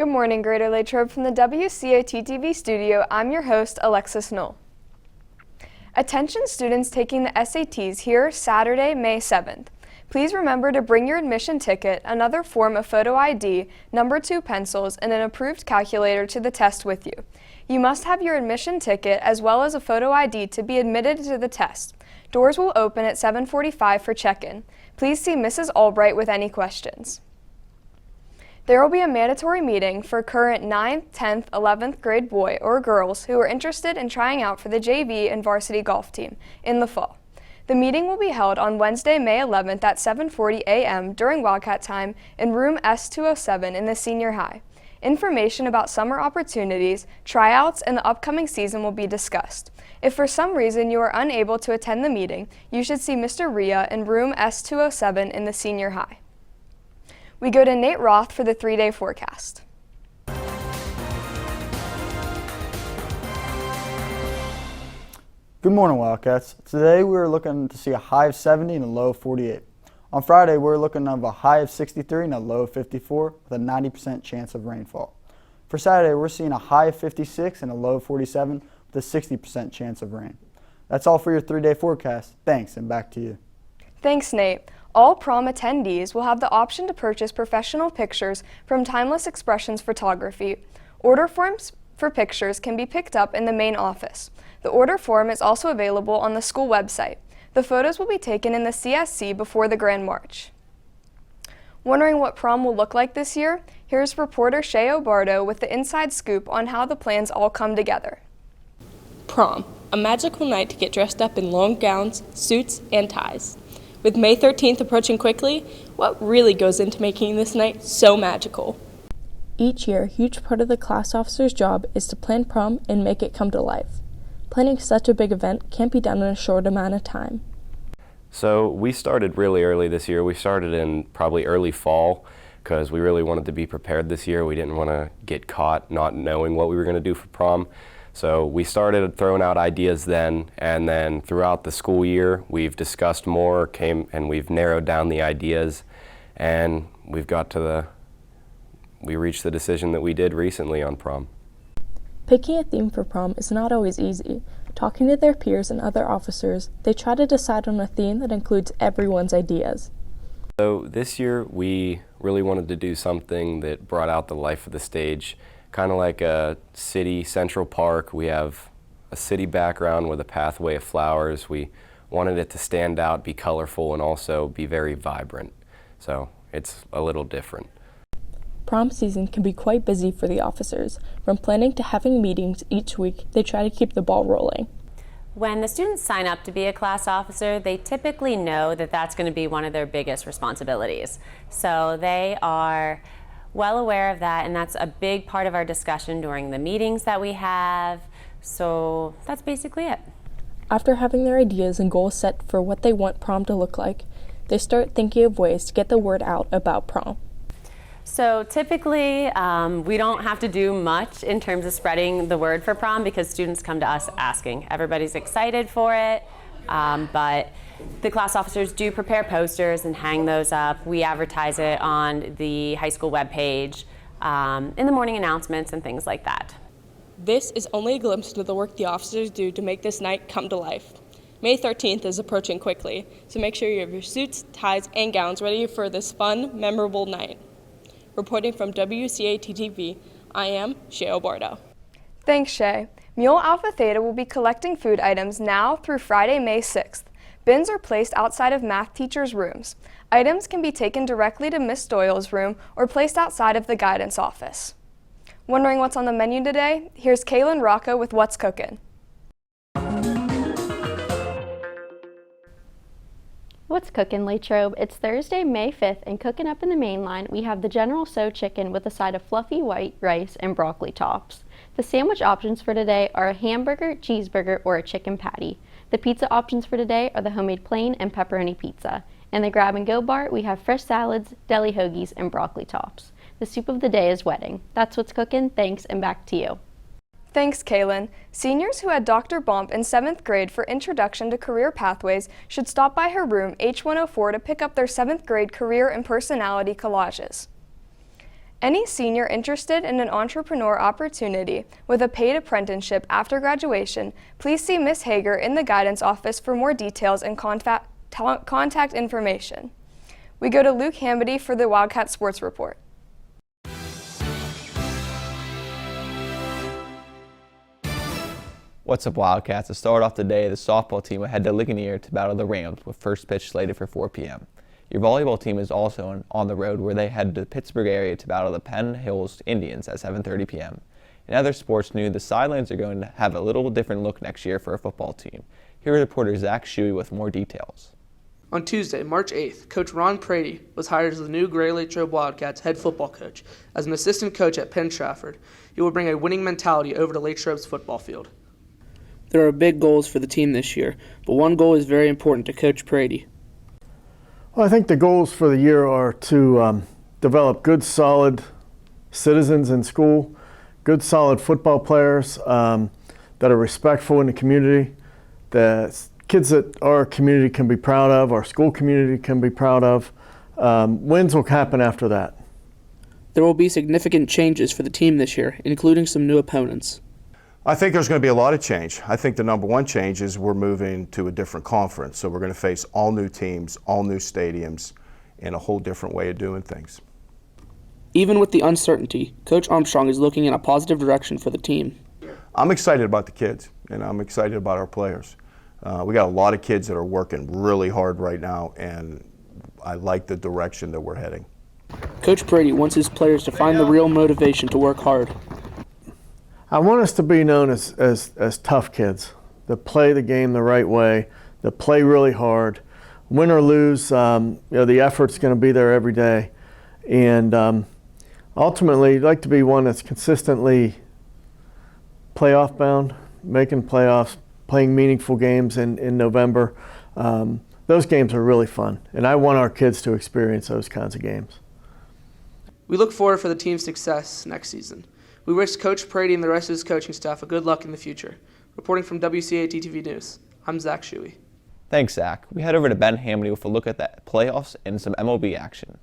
Good morning, Greater Latrobe. From the WCAT-TV studio, I'm your host, Alexis Knoll. Attention students taking the SATs here Saturday, May 7th. Please remember to bring your admission ticket, another form of photo ID, number 2 pencils, and an approved calculator to the test with you. You must have your admission ticket as well as a photo ID to be admitted to the test. Doors will open at 7:45 for check-in. Please see Mrs. Albright with any questions. There will be a mandatory meeting for current 9th, 10th, 11th grade boy or girls who are interested in trying out for the JV and varsity golf team in the fall. The meeting will be held on Wednesday, May 11th at 7:40 a.m. during Wildcat time in room S207 in the senior high. Information about summer opportunities, tryouts, and the upcoming season will be discussed. If for some reason you are unable to attend the meeting, you should see Mr. Rhea in room S207 in the senior high. We go to Nate Roth for the 3-day forecast. Good morning, Wildcats. Today we are looking to see a high of 70 and a low of 48. On Friday, we're looking at a high of 63 and a low of 54 with a 90% chance of rainfall. For Saturday, we're seeing a high of 56 and a low of 47 with a 60% chance of rain. That's all for your 3-day forecast. Thanks, and back to you. Thanks, Nate. All prom attendees will have the option to purchase professional pictures from Timeless Expressions Photography. Order forms for pictures can be picked up in the main office. The order form is also available on the school website. The photos will be taken in the CSC before the Grand March. Wondering what prom will look like this year? Here's reporter Shay Obardo with the inside scoop on how the plans all come together. Prom, a magical night to get dressed up in long gowns, suits, and ties. With May 13th approaching quickly, what really goes into making this night so magical? Each year, a huge part of the class officer's job is to plan prom and make it come to life. Planning such a big event can't be done in a short amount of time. So we started really early this year. We started in probably early fall because we really wanted to be prepared this year. We didn't want to get caught not knowing what we were going to do for prom. So we started throwing out ideas then, and then throughout the school year we've discussed more, and we've narrowed down the ideas, and we reached the decision that we did recently on prom. Picking a theme for prom is not always easy. Talking to their peers and other officers, they try to decide on a theme that includes everyone's ideas. So this year we really wanted to do something that brought out the life of the stage, kind of like a city central park. We have a city background with a pathway of flowers. We wanted it to stand out, be colorful, and also be very vibrant. So it's a little different. Prom season can be quite busy for the officers. From planning to having meetings each week, they try to keep the ball rolling. When the students sign up to be a class officer, they typically know that that's going to be one of their biggest responsibilities. So they are well aware of that, and that's a big part of our discussion during the meetings that we have. So that's basically it. After having their ideas and goals set for what they want prom to look like, they start thinking of ways to get the word out about prom. So typically, we don't have to do much in terms of spreading the word for prom because students come to us asking. Everybody's excited for it, but the class officers do prepare posters and hang those up. We advertise it on the high school webpage, in the morning announcements and things like that. This is only a glimpse into the work the officers do to make this night come to life. May 13th is approaching quickly, so make sure you have your suits, ties, and gowns ready for this fun, memorable night. Reporting from WCAT-TV, I am Shay Obardo. Thanks, Shay. Mule Alpha Theta will be collecting food items now through Friday, May 6th. Bins are placed outside of math teachers' rooms. Items can be taken directly to Miss Doyle's room or placed outside of the guidance office. Wondering what's on the menu today? Here's Kaylin Rocco with What's Cookin'. What's cooking, Latrobe? It's Thursday, May 5th, and cooking up in the main line, we have the General Tso chicken with a side of fluffy white rice and broccoli tops. The sandwich options for today are a hamburger, cheeseburger, or a chicken patty. The pizza options for today are the homemade plain and pepperoni pizza. In the grab-and-go bar, we have fresh salads, deli hoagies, and broccoli tops. The soup of the day is wedding. That's what's cooking. Thanks, and back to you. Thanks, Kaylin. Seniors who had Dr. Bomp in 7th grade for Introduction to Career Pathways should stop by her room H104 to pick up their 7th grade career and personality collages. Any senior interested in an entrepreneur opportunity with a paid apprenticeship after graduation, please see Ms. Hager in the guidance office for more details and contact information. We go to Luke Hamby for the Wildcat Sports Report. What's up, Wildcats? To start off today, the softball team will head to Ligonier to battle the Rams with first pitch slated for 4 p.m. Your volleyball team is also on the road, where they head to the Pittsburgh area to battle the Penn Hills Indians at 7:30 p.m. In other sports news, the sidelines are going to have a little different look next year for a football team. Here is reporter Zach Shuey with more details. On Tuesday, March 8th, Coach Ron Prady was hired as the new Gray Latrobe Wildcats head football coach. As an assistant coach at Penn Trafford, he will bring a winning mentality over to Latrobe's football field. There are big goals for the team this year, but one goal is very important to Coach Prady. Well, I think the goals for the year are to develop good, solid citizens in school, good, solid football players that are respectful in the community, that kids that our community can be proud of, our school community can be proud of. Wins will happen after that. There will be significant changes for the team this year, including some new opponents. I think there's going to be a lot of change. I think the number one change is we're moving to a different conference. So we're going to face all new teams, all new stadiums, and a whole different way of doing things. Even with the uncertainty, Coach Armstrong is looking in a positive direction for the team. I'm excited about the kids, and I'm excited about our players. We got a lot of kids that are working really hard right now, and I like the direction that we're heading. Coach Prady wants his players to find the real motivation to work hard. I want us to be known as tough kids, that play the game the right way, that play really hard. Win or lose, the effort's going to be there every day. And ultimately, you'd like to be one that's consistently playoff bound, making playoffs, playing meaningful games in November. Those games are really fun, and I want our kids to experience those kinds of games. We look forward for the team's success next season. We wish Coach Prady and the rest of his coaching staff a good luck in the future. Reporting from WCAT-TV News, I'm Zach Shuey. Thanks, Zach. We head over to Ben Hamby with a look at the playoffs and some MLB action.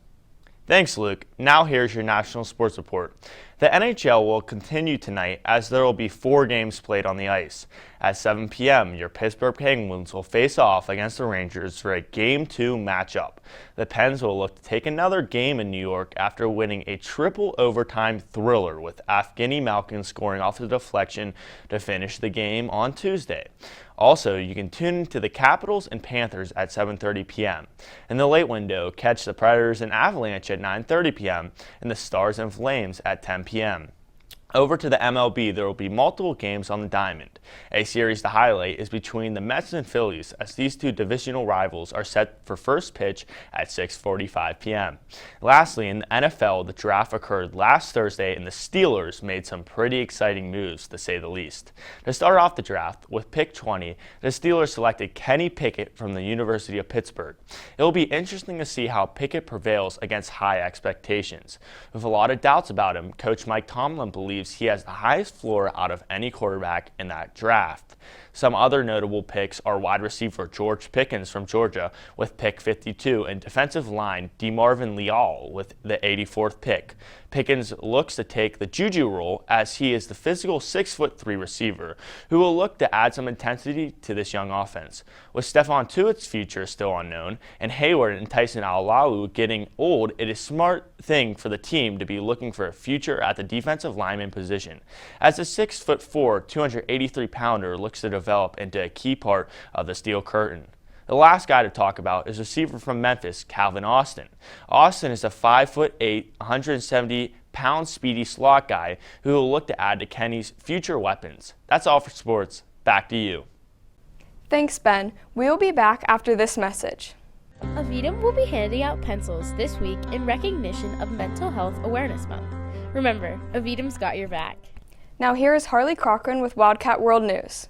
Thanks, Luke. Now here's your national sports report. The NHL will continue tonight as there will be 4 games played on the ice. At 7 p.m., your Pittsburgh Penguins will face off against the Rangers for a Game 2 matchup. The Pens will look to take another game in New York after winning a triple overtime thriller, with Evgeny Malkin scoring off the deflection to finish the game on Tuesday. Also, you can tune into the Capitals and Panthers at 7:30 p.m. In the late window, catch the Predators and Avalanche at 9:30 p.m. and the Stars and Flames at 10 p.m. Over to the MLB, there will be multiple games on the diamond. A series to highlight is between the Mets and Phillies, as these two divisional rivals are set for first pitch at 6:45 p.m. Lastly, in the NFL, the draft occurred last Thursday, and the Steelers made some pretty exciting moves, to say the least. To start off the draft, with pick 20, the Steelers selected Kenny Pickett from the University of Pittsburgh. It will be interesting to see how Pickett prevails against high expectations. With a lot of doubts about him, Coach Mike Tomlin believes he has the highest floor out of any quarterback in that draft. Some other notable picks are wide receiver George Pickens from Georgia with pick 52 and defensive line DeMarvin Leal with the 84th pick. Pickens looks to take the Juju role, as he is the physical 6'3" receiver who will look to add some intensity to this young offense. With Stephon Tuitt's future still unknown and Hayward and Tyson Alualu getting old, it is a smart thing for the team to be looking for a future at the defensive lineman position, as the 6'4", 283-pounder looks to develop into a key part of the Steel Curtain. The last guy to talk about is receiver from Memphis, Calvin Austin. Austin is a 5'8", 170-pound speedy slot guy who will look to add to Kenny's future weapons. That's all for sports. Back to you. Thanks, Ben. We will be back after this message. Avidum will be handing out pencils this week in recognition of Mental Health Awareness Month. Remember, Avidum's got your back. Now here is Harley Cochran with Wildcat World News.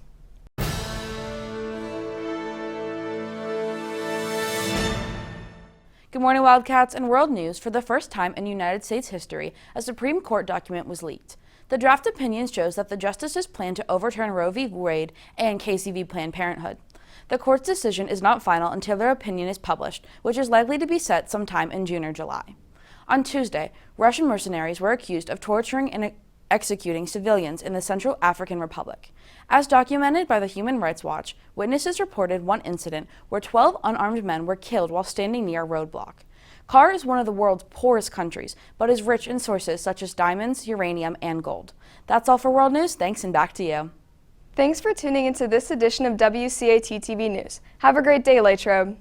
Good morning, Wildcats. And world news. For the first time in United States history, a Supreme Court document was leaked. The draft opinion shows that the justices plan to overturn Roe v. Wade and Casey v. Planned Parenthood. The court's decision is not final until their opinion is published, which is likely to be set sometime in June or July. On Tuesday, Russian mercenaries were accused of torturing and executing civilians in the Central African Republic. As documented by the Human Rights Watch, witnesses reported one incident where 12 unarmed men were killed while standing near a roadblock. Qatar is one of the world's poorest countries, but is rich in sources such as diamonds, uranium, and gold. That's all for World News. Thanks, and back to you. Thanks for tuning into this edition of WCAT TV News. Have a great day, Latrobe.